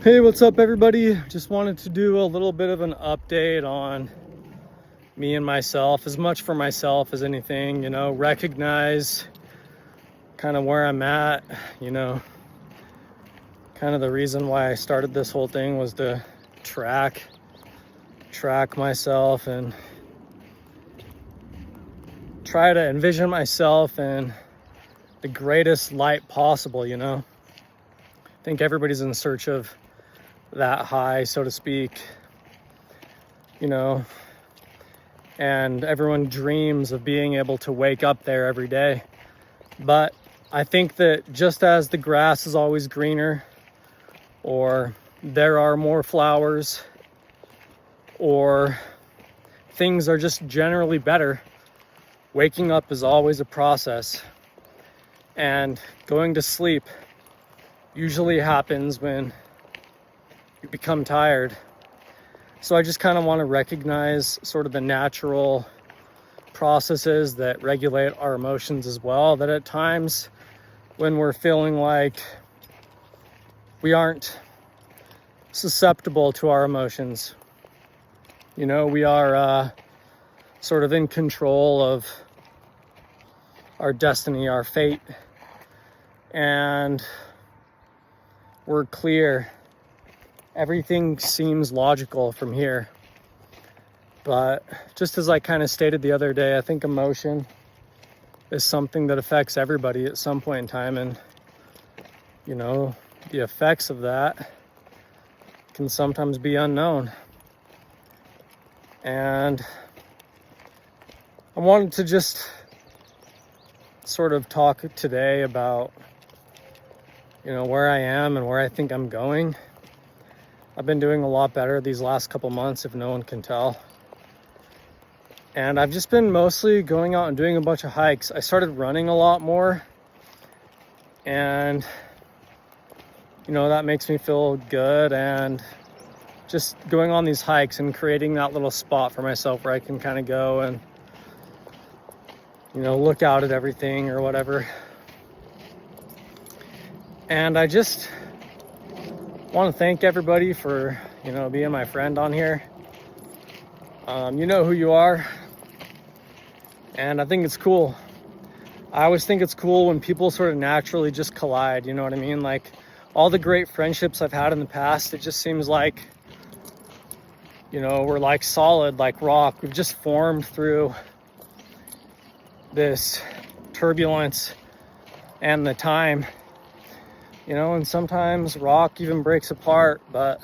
Hey, what's up everybody? Just wanted to do a little bit of an update on me and myself, as much for myself as anything, recognize kind of where I'm at, kind of the reason why I started this whole thing was to track myself and try to envision myself in the greatest light possible, I think everybody's in search of that high, so to speak, and everyone dreams of being able to wake up there every day. But I think that just as the grass is always greener, or there are more flowers, or things are just generally better, waking up is always a process. And going to sleep usually happens when you become tired. So I just kind of want to recognize sort of the natural processes that regulate our emotions as well, that at times when we're feeling like we aren't susceptible to our emotions, we are sort of in control of our destiny, our fate, and we're clear. Everything seems logical from here. But just as I kind of stated the other day, I think emotion is something that affects everybody at some point in time. And, the effects of that can sometimes be unknown. And I wanted to just sort of talk today about, where I am and where I think I'm going. I've been doing a lot better these last couple months, if no one can tell. And I've just been mostly going out and doing a bunch of hikes. I started running a lot more. And, that makes me feel good. And just going on these hikes and creating that little spot for myself where I can kind of go and, look out at everything or whatever. And I just want to thank everybody for, being my friend on here. You know who you are. And I think it's cool. I always think it's cool when people sort of naturally just collide, you know what I mean? Like all the great friendships I've had in the past, it just seems like, we're like solid, like rock. We've just formed through this turbulence and the time. And sometimes rock even breaks apart, but,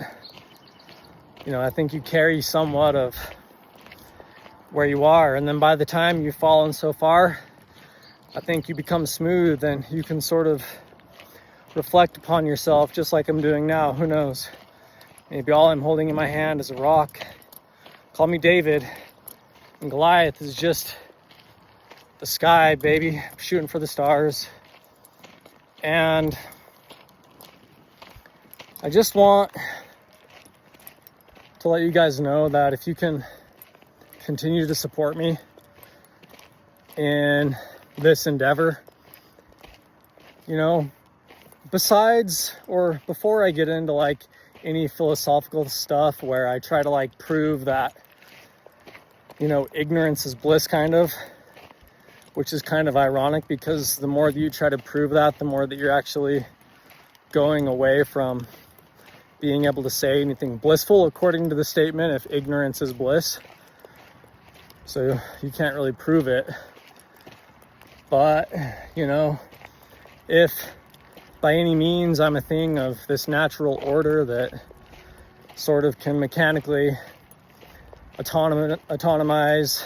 I think you carry somewhat of where you are. And then by the time you've fallen so far, I think you become smooth and you can sort of reflect upon yourself just like I'm doing now. Who knows? Maybe all I'm holding in my hand is a rock. Call me David. And Goliath is just the sky, baby. I'm shooting for the stars. And I just want to let you guys know that if you can continue to support me in this endeavor, besides or before I get into like any philosophical stuff where I try to like prove that, ignorance is bliss kind of, which is kind of ironic because the more that you try to prove that, the more that you're actually going away from being able to say anything blissful according to the statement, if ignorance is bliss. So you can't really prove it. But, if by any means I'm a thing of this natural order that sort of can mechanically autonomize,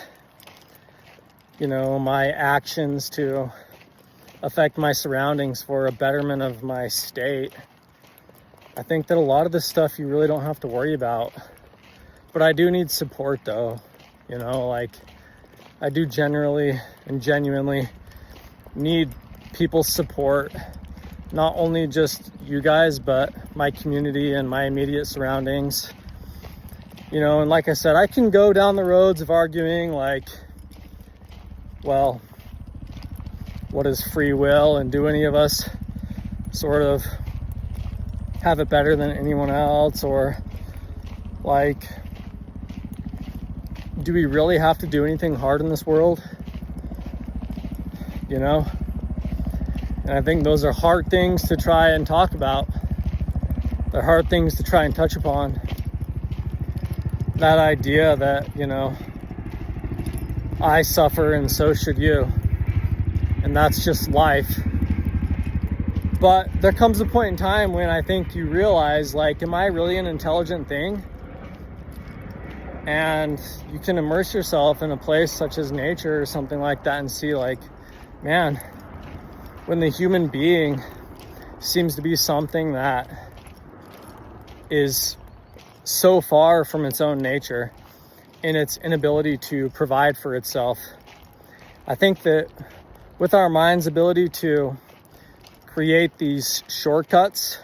my actions to affect my surroundings for a betterment of my state, I think that a lot of this stuff you really don't have to worry about. But I do need support though, I do generally and genuinely need people's support, not only just you guys, but my community and my immediate surroundings. And like I said, I can go down the roads of arguing like, well, what is free will, and do any of us sort of have it better than anyone else, or like, do we really have to do anything hard in this world? You know? And I think those are hard things to try and talk about. They're hard things to try and touch upon. That idea that, you know, I suffer and so should you. And that's just life. But there comes a point in time when I think you realize, like, am I really an intelligent thing? And you can immerse yourself in a place such as nature or something like that and see, like, man, when the human being seems to be something that is so far from its own nature in its inability to provide for itself. I think that with our mind's ability to create these shortcuts,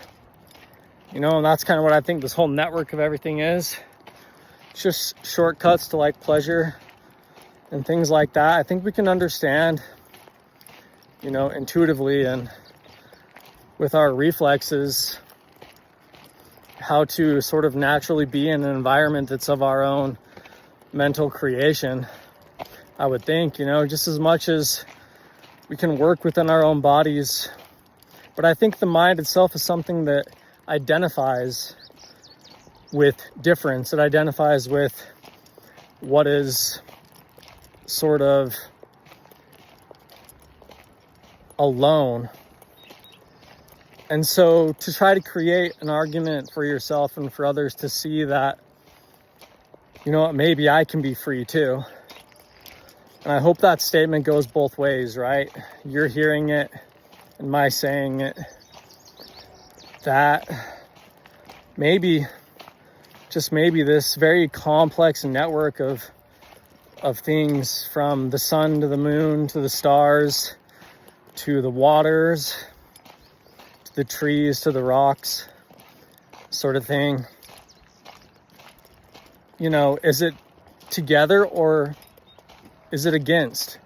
you know, and that's kind of what I think this whole network of everything is. It's just shortcuts to like pleasure and things like that. I think we can understand, you know, intuitively and with our reflexes how to sort of naturally be in an environment that's of our own mental creation. I would think, you know, just as much as we can work within our own bodies. But I think the mind itself is something that identifies with difference. It identifies with what is sort of alone. And so to try to create an argument for yourself and for others to see that, you know what, maybe I can be free too. And I hope that statement goes both ways, right? You're hearing it and my saying it. That maybe, just maybe, this very complex network of things, from the sun to the moon to the stars to the waters, to the trees to the rocks, sort of thing. You know, is it together or is it against?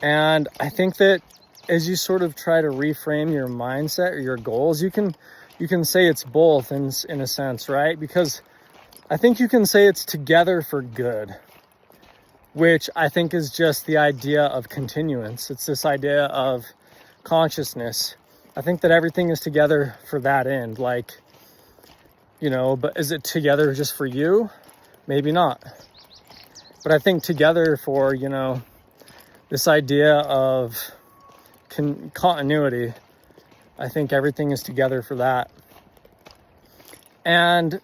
And I think that as you sort of try to reframe your mindset or your goals, you can say it's both in a sense, right? Because I think you can say it's together for good, which I think is just the idea of continuance. It's this idea of consciousness. I think that everything is together for that end, like, you know, but is it together just for you? Maybe not. But I think together for, you know, this idea of continuity, I think everything is together for that. And,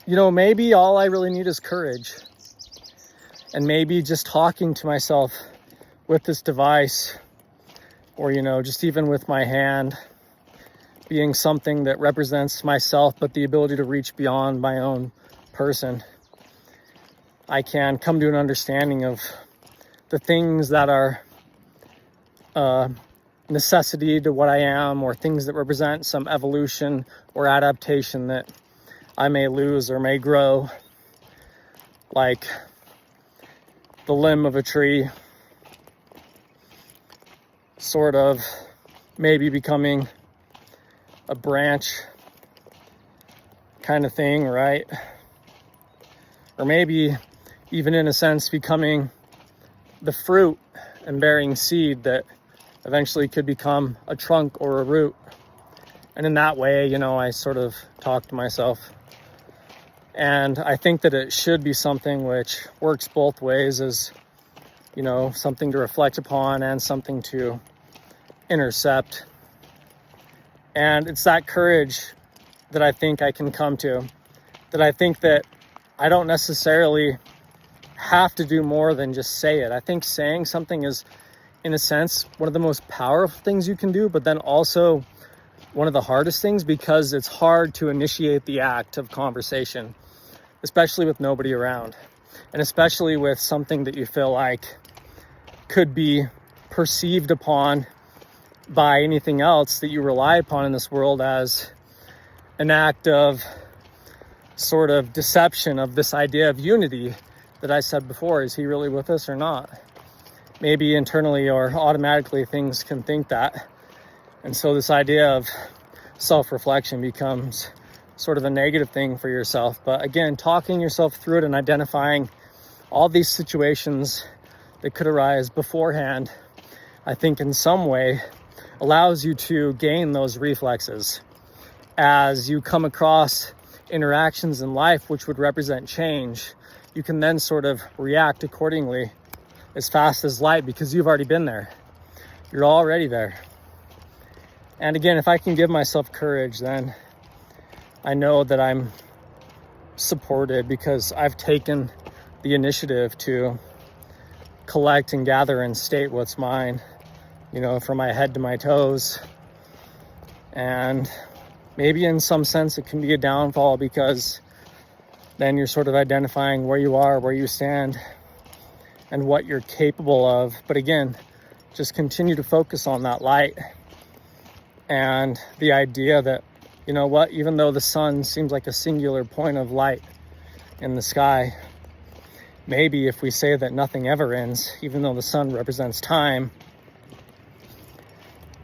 you know, maybe all I really need is courage. And maybe just talking to myself with this device, or, you know, just even with my hand, being something that represents myself, but the ability to reach beyond my own person, I can come to an understanding of the things that are necessity to what I am, or things that represent some evolution or adaptation that I may lose or may grow, like the limb of a tree sort of maybe becoming a branch kind of thing, right? Or maybe even in a sense becoming the fruit and bearing seed that eventually could become a trunk or a root. And in that way, you know, I sort of talk to myself. And I think that it should be something which works both ways, as, you know, something to reflect upon and something to intercept. And it's that courage that I think I can come to, that I think that I don't necessarily have to do more than just say it. I think saying something is, in a sense, one of the most powerful things you can do, but then also one of the hardest things, because it's hard to initiate the act of conversation, especially with nobody around, and especially with something that you feel like could be perceived upon by anything else that you rely upon in this world as an act of sort of deception of this idea of unity that I said before. Is he really with us or not? Maybe internally or automatically things can think that. And so this idea of self-reflection becomes sort of a negative thing for yourself. But again, talking yourself through it and identifying all these situations that could arise beforehand, I think in some way allows you to gain those reflexes as you come across interactions in life which would represent change. You can then sort of react accordingly as fast as light because you've already been there. You're already there. And again, if I can give myself courage, then I know that I'm supported because I've taken the initiative to collect and gather and state what's mine, from my head to my toes. And maybe in some sense it can be a downfall because then you're sort of identifying where you are, where you stand, and what you're capable of. But again, just continue to focus on that light and the idea that, even though the sun seems like a singular point of light in the sky, maybe if we say that nothing ever ends, even though the sun represents time,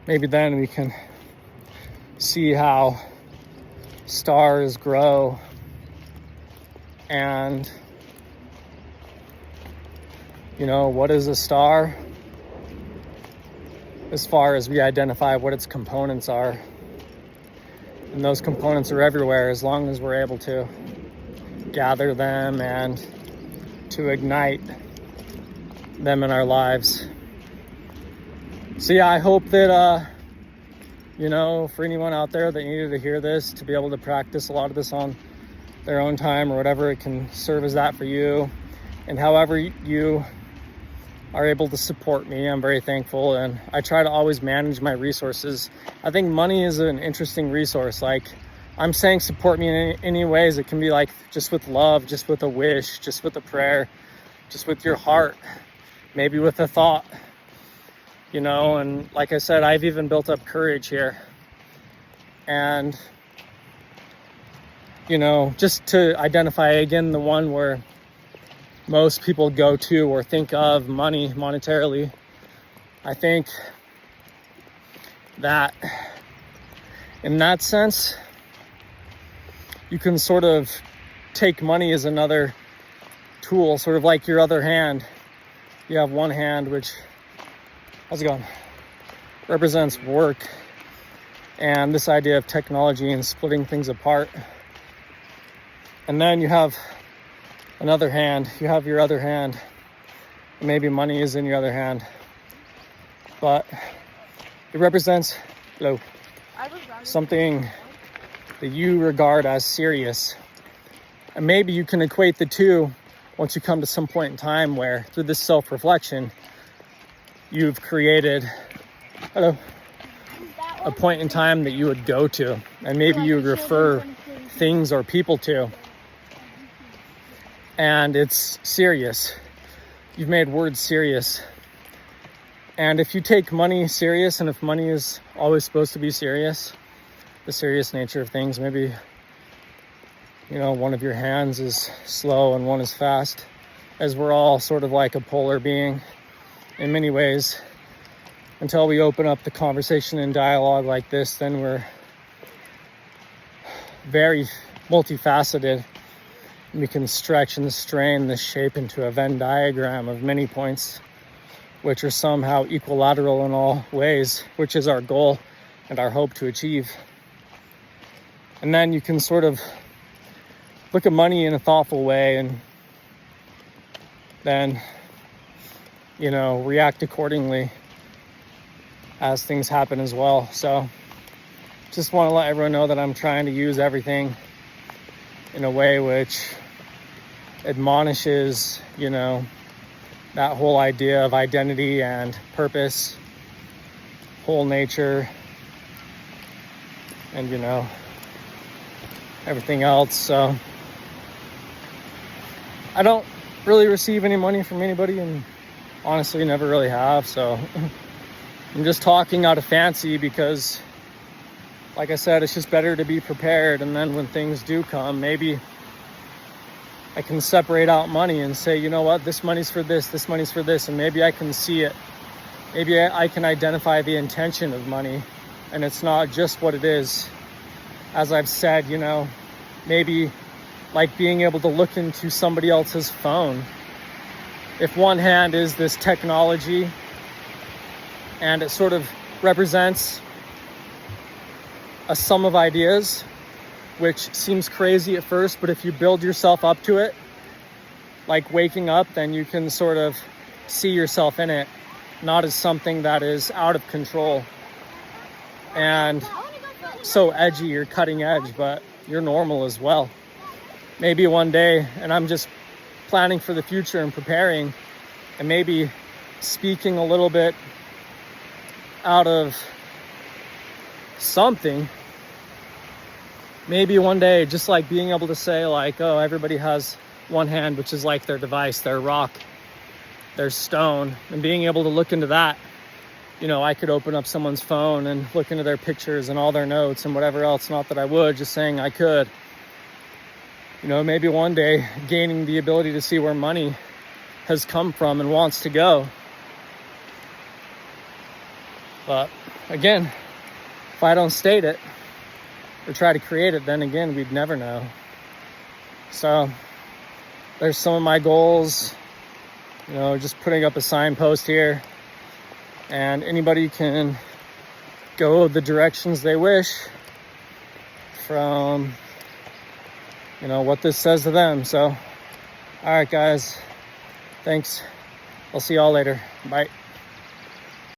maybe then we can see how stars grow and, what is a star as far as we identify what its components are. And those components are everywhere as long as we're able to gather them and to ignite them in our lives. So yeah, I hope that, for anyone out there that needed to hear this, to be able to practice a lot of this on their own time or whatever, it can serve as that for you. And however you are able to support me, I'm very thankful. And I try to always manage my resources. I think money is an interesting resource. Like I'm saying, support me in any ways. It can be like just with love, just with a wish, just with a prayer, just with your heart, maybe with a thought, and like I said, I've even built up courage here. And, just to identify again, the one where most people go to or think of money monetarily, I think that in that sense, you can sort of take money as another tool, sort of like your other hand. You have one hand, which, how's it going? Represents work and this idea of technology and splitting things apart. And then you have another hand, you have your other hand. Maybe money is in your other hand. But it represents, something that you regard as serious. And maybe you can equate the two once you come to some point in time where, through this self-reflection, you've created, a point in time that you would go to, and maybe you would refer things or people to. And it's serious. You've made words serious. And if you take money serious, and if money is always supposed to be serious, the serious nature of things, maybe, one of your hands is slow and one is fast, as we're all sort of like a polar being in many ways. Until we open up the conversation and dialogue like this, then we're very multifaceted. We can stretch and strain this shape into a Venn diagram of many points, which are somehow equilateral in all ways, which is our goal and our hope to achieve. And then you can sort of look at money in a thoughtful way and then, react accordingly as things happen as well. So just want to let everyone know that I'm trying to use everything in a way which admonishes, that whole idea of identity and purpose, whole nature, and, everything else. So I don't really receive any money from anybody, and honestly never really have. So I'm just talking out of fancy because, like I said, it's just better to be prepared. And then when things do come, maybe I can separate out money and say, this money's for this money's for this. And maybe I can see it. Maybe I can identify the intention of money and it's not just what it is. As I've said, you know, maybe like being able to look into somebody else's phone. If one hand is this technology and it sort of represents a sum of ideas, which seems crazy at first, but if you build yourself up to it, like waking up, then you can sort of see yourself in it, not as something that is out of control and so edgy or cutting edge, but you're normal as well. Maybe one day, and I'm just planning for the future and preparing, and maybe speaking a little bit out of something. Maybe one day, just like being able to say like, oh, everybody has one hand, which is like their device, their rock, their stone, and being able to look into that. You know, I could open up someone's phone and look into their pictures and all their notes and whatever else. Not that I would, just saying I could. You know, maybe one day gaining the ability to see where money has come from and wants to go. But again, if I don't state it or try to create it, then again, we'd never know. So there's some of my goals, you know, just putting up a signpost here, and anybody can go the directions they wish from, you know, what this says to them. So, all right, guys, thanks. I'll see y'all later. Bye.